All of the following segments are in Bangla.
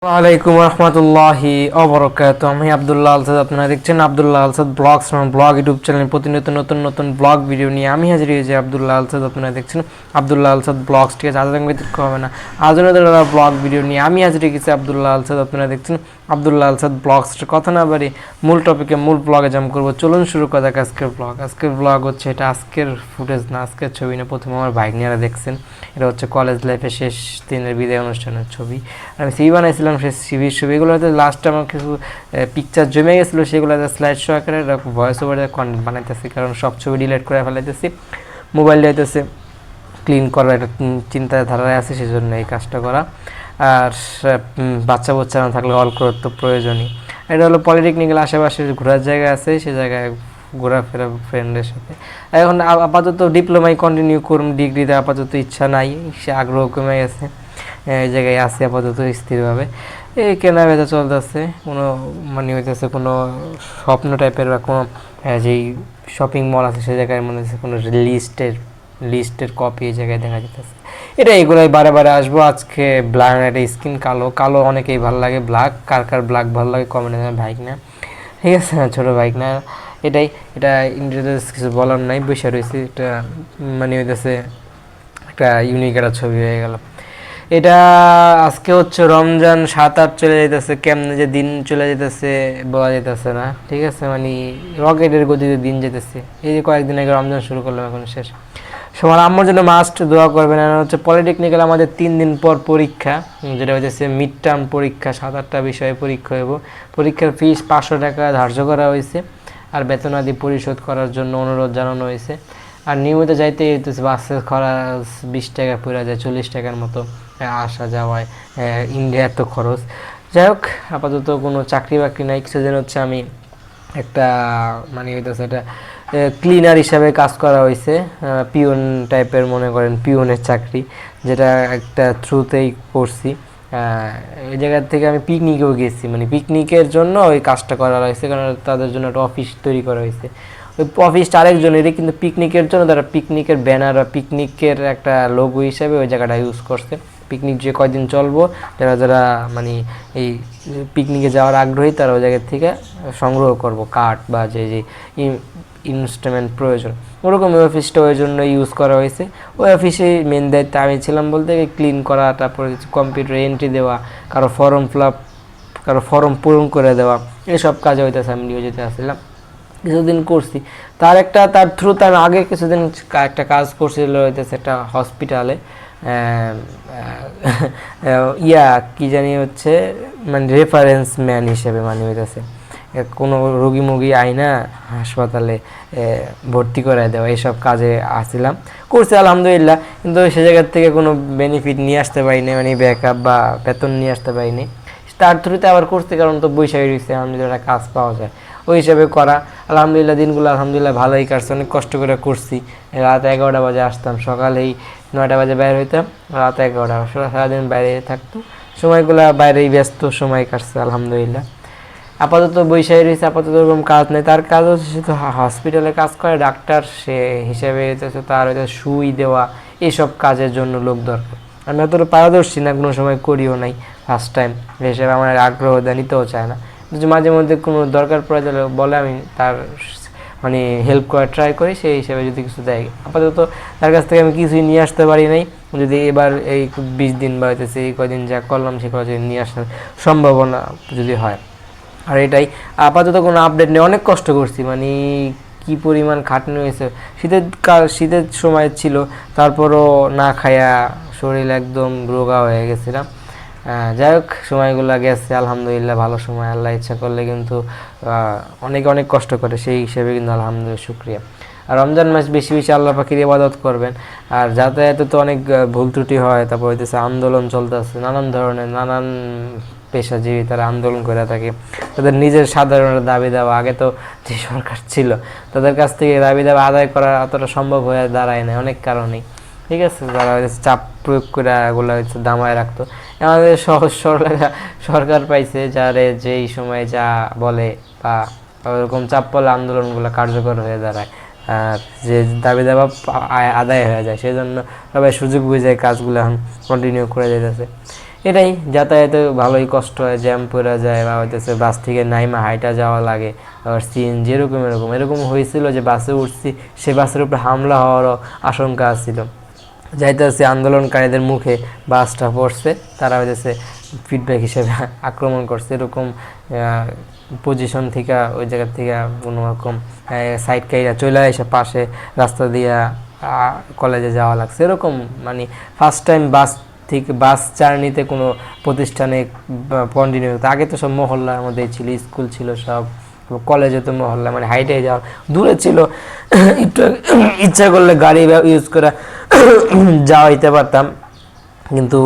ওয়ালাইকুম রহমতুল্লাহি অবরকাত। আমি আব্দুল্লাহ আলসাদ, আপনারা দেখছেন Abdullah Alsad blogs blog YouTube channel. প্রতিনিয়ত নতুন নতুন ব্লগ ভিডিও নিয়ে আমি হাজির হয়েছি আব্দুল্লাহ আলসাদ। আপনারা দেখছেন আব্দুল্লাহ আলসাদ ব্লগস। ঠিক আছে, আজকে ব্যতীত হবে না, আজনের ব্লগ ভিডিও নিয়ে আমি হাজির হয়ে গেছি আব্দুল্লাহ আলসাদ। আপনারা দেখছেন আব্দুল্লাহ আলসাদ ব্লগস। কথা না বাড়ি মূল টপিকে, মূল ব্লগে জাম করবো। চলুন শুরু করা যাক আজকের ব্লগ। আজকের ব্লগ হচ্ছে, এটা আজকের ফুটেজ না, আজকের ছবি না। প্রথমে আমার বাইক নিয়ে দেখছেন, এটা হচ্ছে কলেজ লাইফের শেষ দিনের বিদায় অনুষ্ঠানের ছবি। আমি সিভি বানাইছিলাম, সে সিভির ছবি। এগুলোতে লাস্টে আমার কিছু পিকচার জমে গেছিলো, সেগুলোতে স্লাইড শো আকারে ভয়েস ওভারে কন্টেন্ট বানাইতেছি, কারণ সব ছবি ডিলিট করে ফেলাইতেছি। মোবাইল দিতেছে ক্লিন করার একটা চিন্তাধারায় আছে, সেই জন্য এই কাজটা করা। আর বাচ্চা না থাকলে অল করার তো প্রয়োজনই। এটা হলো পলিটেকনিক্যাল আশেপাশে ঘোরার জায়গা আছে, সেই জায়গায় ঘোরাফেরা ফ্রেন্ডের সাথে। এখন আপাতত ডিপ্লোমায় কন্টিনিউ করুন, ডিগ্রিতে আপাতত ইচ্ছা নাই, সে আগ্রহ কমে গেছে। এই জায়গায় আছে আপাতত স্থিরভাবে। এই কেনা বেচা চলতেছে, কোনো মানে হইতেছে কোনো স্বপ্ন টাইপের বা কোনো যেই শপিং মল আছে সেই জায়গায় মনে হচ্ছে কোনো লিস্টের কপি এই জায়গায় দেখা যেতেছে। এটা এগুলোই বারে বারে আসবো। আজকে ব্ল্যাক, একটা স্কিন কালো কালো অনেকেই ভালো লাগে। ব্ল্যাক কার ব্ল্যাক ভালো লাগে কমেন্টে, বাইক না, ঠিক আছে, ছোটো বাইক না। এটা ইন্টারভিউ কিছু বলার নাই, বসে রয়েছে। এটা মানে হইতেছে একটা ইউনিক একটা ছবি হয়ে গেল। এটা আজকে হচ্ছে রমজান 7-8 চলে যেতেছে, কেমনে যে দিন চলে যেতেছে বলা যেতেছে না, ঠিক আছে, মানে রকেটের গতিতে দিন যেতেছে। এই যে কয়েকদিন আগে রমজান শুরু করলাম, এখন শেষ। সবার আম্মার জন্য মাস্ট দোয়া করবেন। আর হচ্ছে পলিটেকনিক্যাল আমাদের 3 দিন পর পরীক্ষা, যেটা হচ্ছে মিড টার্ম পরীক্ষা। 7-8টা বিষয়ে পরীক্ষা হইব। পরীক্ষার ফিস 500 টাকা ধার্য করা হয়েছে, আর বেতনাদি পরিশোধ করার জন্য অনুরোধ জানানো হয়েছে। আর নিয়মিত যাইতে বাসের খরচ 20 টাকা পড়ে যায়, 40 টাকার মতো আসা যাওয়ায়। ইন্ডিয়ার তো খরচ। যাই হোক, আপাতত কোনো চাকরি বাকরি নাই। কিছুদিন হচ্ছে আমি একটা মানে হইতেছে এটা ক্লিনার হিসাবে কাজ করা হয়েছে, পিওন টাইপের, মনে করেন পিওনের চাকরি, যেটা একটা থ্রুতেই করছি। এই জায়গার থেকে আমি পিকনিকেও গেছি, মানে পিকনিকের জন্য ওই কাজটা করা হয়েছে, কারণ তাদের জন্য একটা অফিস তৈরি করা হয়েছে। ওই অফিসটা আরেকজনেরই, কিন্তু পিকনিকের জন্য তারা পিকনিকের ব্যানার বা পিকনিকের একটা লোগো হিসাবে ওই জায়গাটা ইউজ করছে। পিকনিক যে কয়দিন চলবো, যারা মানে এই পিকনিকে যাওয়ার আগ্রহী, তারা ওই জায়গার থেকে সংগ্রহ করব কাঠ বা যে ইনস্ট্রুমেন্ট প্রয়োজন, ওরকম ওই অফিসটা ওই জন্য ইউজ করা হয়েছে। ওই অফিসে মেন দায়িত্ব আমি ছিলাম বলতে, ক্লিন করা, তারপরে কম্পিউটারে এন্ট্রি দেওয়া, কারো ফর্ম পূরণ করে দেওয়া, এসব কাজে হইতেছে। আমি নিয়োজিত আসছিলাম, কিছুদিন করছি। তার থ্রুতে আমি আগে কিছুদিন একটা কাজ করছিল হইতেছে একটা হসপিটালে, কি জানি হচ্ছে, মানে রেফারেন্স ম্যান হিসেবে, মানে হইতেছে কোনো রোগী আইনা হাসপাতালে ভর্তি করায় দেওয়া, এইসব কাজে আসছিলাম, করছি আলহামদুলিল্লাহ। কিন্তু সে জায়গার থেকে কোনো বেনিফিট নিয়ে আসতে পারিনি, মানে ব্যাকআপ বা বেতন নিয়ে আসতে পারিনি। তার থ্রুতে আবার করতে, কারণ তো বৈশাখী রয়েছে, আলহামদুলিল্লাহ কাজ পাওয়া যায়, ওই হিসাবে করা। আলহামদুলিল্লাহ দিনগুলো আলহামদুলিল্লাহ ভালোই কাটছে, অনেক কষ্ট করে করছি। রাত 11টা বাজে আসতাম, সকালেই 9টা বাজে বাইরে হইতাম, রাত 11টা, সারাদিন বাইরে থাকতো। সময়গুলো বাইরেই ব্যস্ত সময় কাটছে আলহামদুলিল্লাহ। আপাতত বৈশাখী রয়েছে, আপাতত ওরকম কাজ নেই। তার কাজ হচ্ছে, সে তো হসপিটালে কাজ করে, ডাক্তার সে হিসেবে হচ্ছে, তার হয়তো সুই দেওয়া, এইসব কাজের জন্য লোক দরকার। আমি অতটা পারদর্শী না, কোনো সময় করিও নাই, ফার্স্ট টাইম হিসেবে আমার আগ্রহ নিতেও চায় না। কিন্তু মাঝে মধ্যে কোনো দরকার পড়ে গেলে বলে, আমি তার মানে হেল্প করার ট্রাই করি, সেই হিসেবে যদি কিছু দেয়। আপাতত তার কাছ থেকে আমি কিছুই নিয়ে আসতে পারি নাই। যদি এবার এই 20 দিন বা হইতেছে এই কদিন যা করলাম, সে কদিন নিয়ে আসার সম্ভাবনা যদি হয়। আর এটাই, আপাতত কোনো আপডেট নেই। অনেক কষ্ট করছি, মানে কি পরিমাণ খাটনি হয়েছে। শীতের সময় ছিল, তারপরও না খায়া শরীর একদম রোগা হয়ে গেছিলাম। যাই হোক, সময়গুলো গেছে আলহামদুলিল্লাহ, ভালো সময়। আল্লাহ ইচ্ছা করলে কিন্তু অনেক কষ্ট করে, সেই হিসেবে কিন্তু আলহামদুলিল্লাহ শুক্রিয়া। আর রমজান মাস বেশি বেশি আল্লাহ পাকের ইবাদত করবেন। আর যাতায়াতে তো অনেক ভুল ত্রুটি হয়, তারপর হইতেছে আন্দোলন চলতেছে, নানান পেশাজীবী তারা আন্দোলন করে থাকে, তাদের নিজের সাধারণ দাবি দেওয়া। আগে তো যে সরকার ছিল, তাদের কাছ থেকে দাবি দেওয়া আদায় করা অতটা সম্ভব হয়ে দাঁড়ায় না, অনেক কারণেই, ঠিক আছে। যারা চাপ প্রয়োগ করে এগুলো দামায় রাখতো। আমাদের সহজ সরল সরকার পাইছে, যারে যেই সময় যা বলে বা ওরকম চাপ পড়লে আন্দোলনগুলো কার্যকর হয়ে দাঁড়ায়, আর যে দাবি দাবা আদায় হয়ে যায়। সেই জন্য সবাই সুযোগ বুঝে কাজগুলো এখন কন্টিনিউ করে যেতেছে। এটাই যাতায়াতে ভালোই কষ্ট হয়, জ্যাম পড়ে যায় বা হইতেছে বাস থেকে নাইমা হাইটা যাওয়া লাগে, আবার সিএনজি এরকম হয়েছিল যে বাসে উঠছি, সে বাসের উপরে হামলা হওয়ারও আশঙ্কা ছিল। যাইতেছে আন্দোলনকারীদের মুখে বাসটা পড়ছে, তারা হইতেছে ফিডব্যাক হিসেবে আক্রমণ করছে, এরকম পজিশন থেকে ওই জায়গা থেকে কোনো রকম সাইড কাইরা চলে আসে পাশে রাস্তা দিয়া কলেজে যাওয়া লাগছে। এরকম মানে ফার্স্ট টাইম বাস জার্নিতে কোনো প্রতিষ্ঠানে কন্টিনিউ, আগে তো সব মহল্লার মধ্যেই ছিল, স্কুল ছিল সব, কলেজে তো মহল্লা মানে হাইটে যাওয়া দূরে ছিল, একটু ইচ্ছা করলে গাড়ি ইউজ করে যাওয়াইতে পারতাম, কিন্তু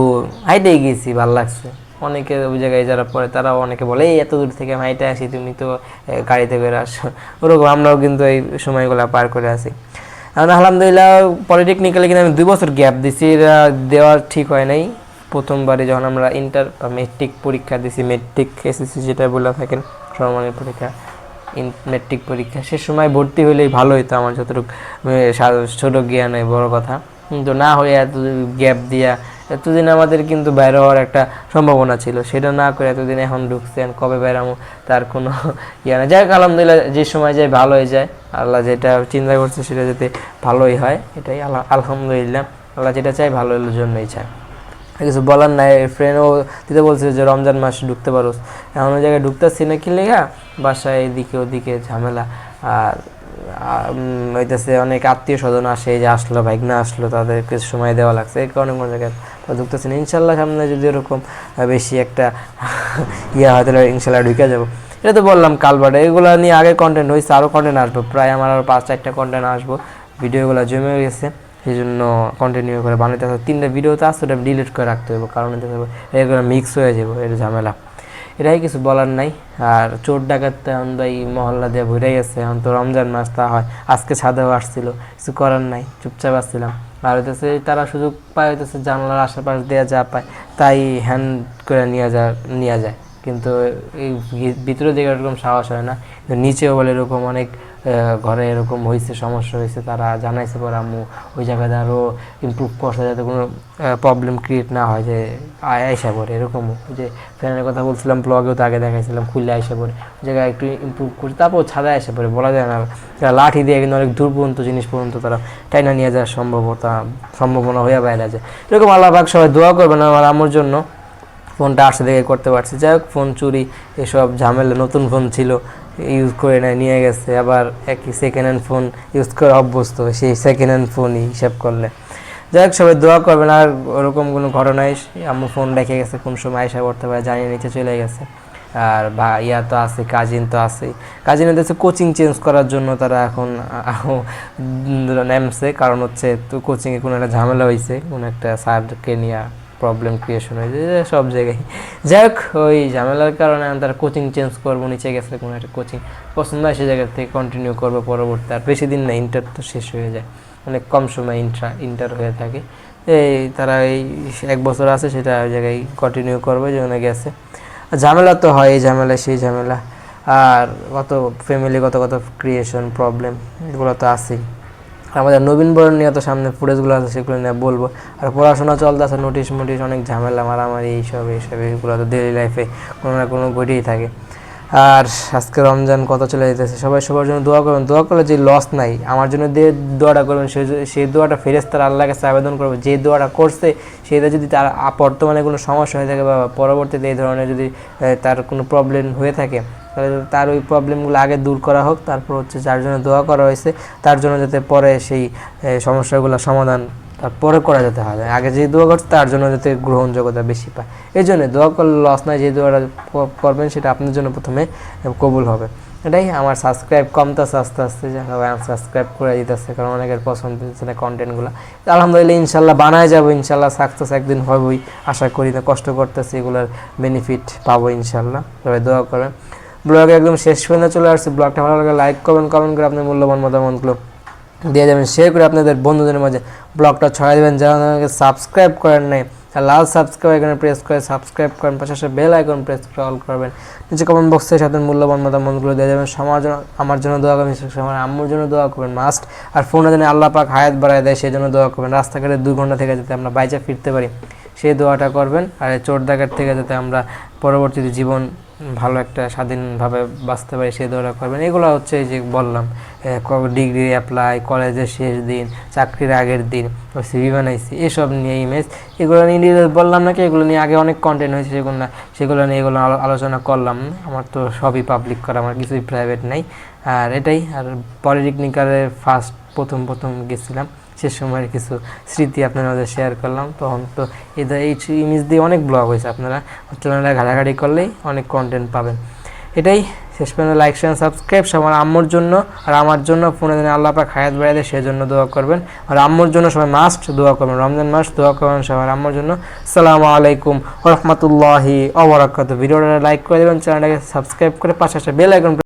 হাইটেই গেছি, ভালো লাগছে। অনেকে ওই জায়গায় যারা পড়ে তারাও অনেকে বলে এই এত দূর থেকে হাইটে আসি, তুমি তো গাড়িতে করে আসো, ওরকম আমরাও কিন্তু এই সময়গুলো পার করে আসি। এখন আলহামদুলিল্লাহ পলিটেকনিক্যালে কিন্তু আমি 2 বছর গ্যাপ দিছি, এটা দেওয়ার ঠিক হয় নাই। প্রথমবারে যখন আমরা ইন্টার বা মেট্রিক পরীক্ষা দিছি, মেট্রিক এসএসসি যেটা বলে থাকেন সমমানের পরীক্ষা, মেট্রিক পরীক্ষা, সে সময় ভর্তি হলেই ভালো হতো আমার যতটুকু ছোটো জ্ঞান, বড় কথা। কিন্তু না হয়ে এত গ্যাপ দিয়া, এতদিন আমাদের কিন্তু বাইরে হওয়ার একটা সম্ভাবনা ছিল, সেটা না করে এতদিন এখন ঢুকছেন, কবে বেরামো তার কোনো ইয়ে না। যাই হোক আলহামদুলিল্লাহ, যে সময় যায় ভালো হয়ে যায়, আল্লাহ যেটা চিন্তা করছে সেটা যাতে ভালোই হয়, এটাই আলহামদুলিল্লাহ। আল্লাহ যেটা চাই ভালো হওয়ার জন্যই চায়, কিছু বলার নাই। ফ্রেন্ডও দিতে বলছে যে রমজান মাস ঢুকতে পারোস, এমন ওই জায়গায় ঢুকতেছি না কি লেগা, বাসায় এদিকে ওদিকে ঝামেলা, আর হইতেছে অনেক আত্মীয় স্বজন আসে, যে আসলো ভাইগনা আসলো, তাদেরকে সময় দেওয়া লাগছে, এই কারণে কোনো জায়গায় ঢুকতেছি না। ইনশাল্লাহ সামনে যদি এরকম বেশি একটা ইয়ে হয় তাহলে ইনশাল্লাহ ঢুকে যাবো। এটা তো বললাম কালবাটে, এগুলো নিয়ে আগে কন্টেন্ট হয়েছে, আরও কন্টেন্ট আসবো, প্রায় আমার আরও 5-4টা কন্টেন্ট আসবো, ভিডিওগুলো জমে গেছে, সেই জন্য কন্টিনিউ করে বানাইতে হবে। 3টা ভিডিও তো আসছে, ওটা ডিলিট করে রাখতে হবে, কারণ এগুলো মিক্স হয়ে যাবো, এটা ঝামেলা। এটাই, কিছু বলার নাই। আর চোর ডাকাত এখন ভাই মহল্লা দিয়ে ভরে গেছে, এখন তো রমজান মাস, তা হয় আজকে ছাদেও আসছিল, কিছু করার নাই, চুপচাপ আসছিলাম। আর হইতেছে তারা সুযোগ পায়, হইতেছে জানলার আশেপাশ দেওয়া যা পায় তাই হ্যান্ড করে নিয়ে যায়, কিন্তু এই ভিতরে দিকে এরকম সাহস হয় না। নিচেও বলে এরকম অনেক ঘরে এরকম হয়েছে, সমস্যা হয়েছে, তারা জানাইছে পর আম্মু ওই জায়গাতে আরও ইমপ্রুভ করছে, যাতে কোনো প্রবলেম ক্রিয়েট না হয়, যে আয়সা পড়ে এরকমও। যে ফ্যানের কথা বলছিলাম, ব্লগেও তো আগে দেখাইছিলাম, খুললে আয়সা পড়ে ওই জায়গায় একটু ইমপ্রুভ করছে, তারপর ছাদে আসে পড়ে, বলা যায় না, তারা লাঠি দিয়ে কিন্তু অনেক দূর পর্যন্ত জিনিস পর্যন্ত তারা টাইনা নিয়ে যাওয়ার সম্ভাবনা হয়ে বাইরে যায়। এরকম আল্লাহ পাক সবাই দোয়া করবেন আমার আম্মুর জন্য। ফোনটা আসে দেখে করতে পারছি, যাই হোক ফোন চুরি এসব ঝামেলা, নতুন ফোন ছিল ইউজ করে নিয়ে গেছে, আবার একই সেকেন্ড হ্যান্ড ফোন ইউজ করে অভ্যস্ত, সেই সেকেন্ড হ্যান্ড ফোনই হিসাব করলে। যাই হোক সবাই দোয়া করবেন। আর ওরকম কোনো ঘটনায় আম্মু ফোন রেখে গেছে, কোন সময় আয়সা করতে পারে জানিয়ে নিচে চলে গেছে। আর ইয়া তো আছে, কাজিন তো আছেই, কাজিন হচ্ছে কোচিং চেঞ্জ করার জন্য তারা এখন নেমছে, কারণ হচ্ছে তো কোচিংয়ে কোনো একটা ঝামেলা হয়েছে, কোনো একটা স্যারকে নিয়ে প্রবলেম ক্রিয়েশন হয়েছে সব জায়গায়। যাই হোক ওই ঝামেলার কারণে তারা কোচিং চেঞ্জ করবো, নিচে গেছে কোনো একটা কোচিং পছন্দ হয়, সে জায়গা থেকে কন্টিনিউ করবো পরবর্তী। আর বেশি দিন না, ইন্টার তো শেষ হয়ে যায়, অনেক কম সময় ইন্টার হয়ে থাকে, এই তারা এই 1 বছর আছে, সেটা ওই জায়গায় কন্টিনিউ করবে, যেখানে গেছে। ঝামেলা তো হয়, এই ঝামেলা সেই ঝামেলা, আর কত ফ্যামিলিগত কত ক্রিয়েশন প্রবলেম, এগুলো তো আছেই। আমাদের নবীন বরণ নিয়ে তো সামনে ফুটেজগুলো আছে, সেগুলো নিয়ে বলবো। আর পড়াশোনা চলতে আছে, নোটিশ অনেক ঝামেলা, মারামারি এইসব এগুলো তো ডেইলি লাইফে কোনো না কোনো ঘটেই থাকে। আর আজকে রমজান কত চলে যেতেছে, সবাই সবার জন্য দোয়া করবেন। দোয়া করলে যে লস নাই, আমার জন্য যে দোয়াটা করবেন সেই দোয়াটা ফেরেশতারা আল্লাহর কাছে আবেদন করবে, যে দোয়াটা করছে সেটা যদি তার বর্তমানে কোনো সমস্যা হয়ে থাকে বা পরবর্তীতে এই ধরনের যদি তার কোনো প্রবলেম হয়ে থাকে, তাহলে তার ওই প্রবলেমগুলো আগে দূর করা হোক, তারপর হচ্ছে যার জন্য দোয়া করা হয়েছে তার জন্য যাতে পরে সেই সমস্যাগুলো সমাধান তারপরে করা যেতে হয়, আগে যে দোয়া করছে তার জন্য যাতে গ্রহণযোগ্যতা বেশি পায়। এই জন্য দোয়া করলে লস নাই, যে দোয়াটা করবেন সেটা আপনার জন্য প্রথমে কবুল হবে। এটাই। আমার সাবস্ক্রাইব কমতেছে আস্তে আস্তে, সবাই সাবস্ক্রাইব করে দিতেছে, কারণ অনেকের পছন্দ হচ্ছে না কন্টেন্টগুলো। আলহামদুলিল্লাহ ইনশাল্লাহ বানায় যাবো, ইনশাল্লাহ সাকসেস একদিন হবই আশা করি, না কষ্ট করতেছি, এগুলোর বেনিফিট পাবো ইনশাল্লাহ। সবাই দোয়া করবেন। ব্লগে একদম শেষ পর্যন্ত চলে আসছে, ব্লগটা ভালো লাগে লাইক করবেন, কমেন্ট করে আপনার মূল্যবান মতামতগুলো দিয়ে যাবেন, শেয়ার করে আপনাদের বন্ধুদের মাঝে ব্লগটা ছড়াই দেবেন। যারা আমাকে সাবস্ক্রাইব করেন নাই, লাল সাবস্ক্রাইব আইকনে প্রেস করে সাবস্ক্রাইব করেন, পাশাপাশি বেল আইকন প্রেস করে অল করবেন। নিচে কমেন্ট বক্সে সাথে মূল্যবান মতামতগুলো দিয়ে যাবেন। আমার জন্য দোয়া করবেন, আমার আম্মুর জন্য দোয়া করবেন মাস্ট। আর ফোনে যেন আল্লাহ পাক হায়াত বাড়ায় দেয় সেই জন্য দোয়া করবেন। রাস্তাঘাটে 2 ঘন্টা থেকে যাতে আমরা বাইচা ফিরতে পারি সেই দোয়াটা করবেন। আর এই চোর ডাকাত থেকে যাতে আমরা পরবর্তীতে জীবন ভালো একটা স্বাধীনভাবে বাঁচতে পারি সেই দোয়াটা করবেন। এগুলো হচ্ছে এই যে বললাম, ডিগ্রি অ্যাপ্লাই, কলেজের শেষ দিন, চাকরির আগের দিন, সিভি বানাইছি, এসব নিয়ে ইমেজ, এগুলো নিয়ে বললাম নাকি, এগুলো নিয়ে আগে অনেক কন্টেন্ট হয়েছে, সেগুলো নিয়ে এগুলো আলোচনা করলাম। আমার তো সবই পাবলিক করা, আমার কিছুই প্রাইভেট নাই। আর এটাই। আর পলিটেকনিক্যালের প্রথম গেছিলাম, সে সময়ের কিছু স্মৃতি আপনার মাঝে শেয়ার করলাম। তখন তো এই ইমেজ দিয়ে অনেক ব্লগ হয়েছে, আপনারা চ্যানেলে ঘাটাঘাটি করলেই অনেক কন্টেন্ট পাবেন। এটাই। শেষ পর্যন্ত লাইক শেয়ার সাবস্ক্রাইব। সবার আম্মুর জন্য আর আমার জন্য ফোনে দিন আল্লাহ পাক হায়াত বাড়ায় দেয়, সেজন্য দোয়া করবেন। আর আম্মুর জন্য সবাই মাস্ট দোয়া করবেন, রমজান মাস দোয়া করবেন সবার আম্মুর জন্য। আসসালামু আলাইকুম ওয়া রাহমাতুল্লাহি ওয়া বারাকাতুহু। ভিডিওটা লাইক করে দেবেন, চ্যানেলটাকে সাবস্ক্রাইব করে পাশে বেল আইকন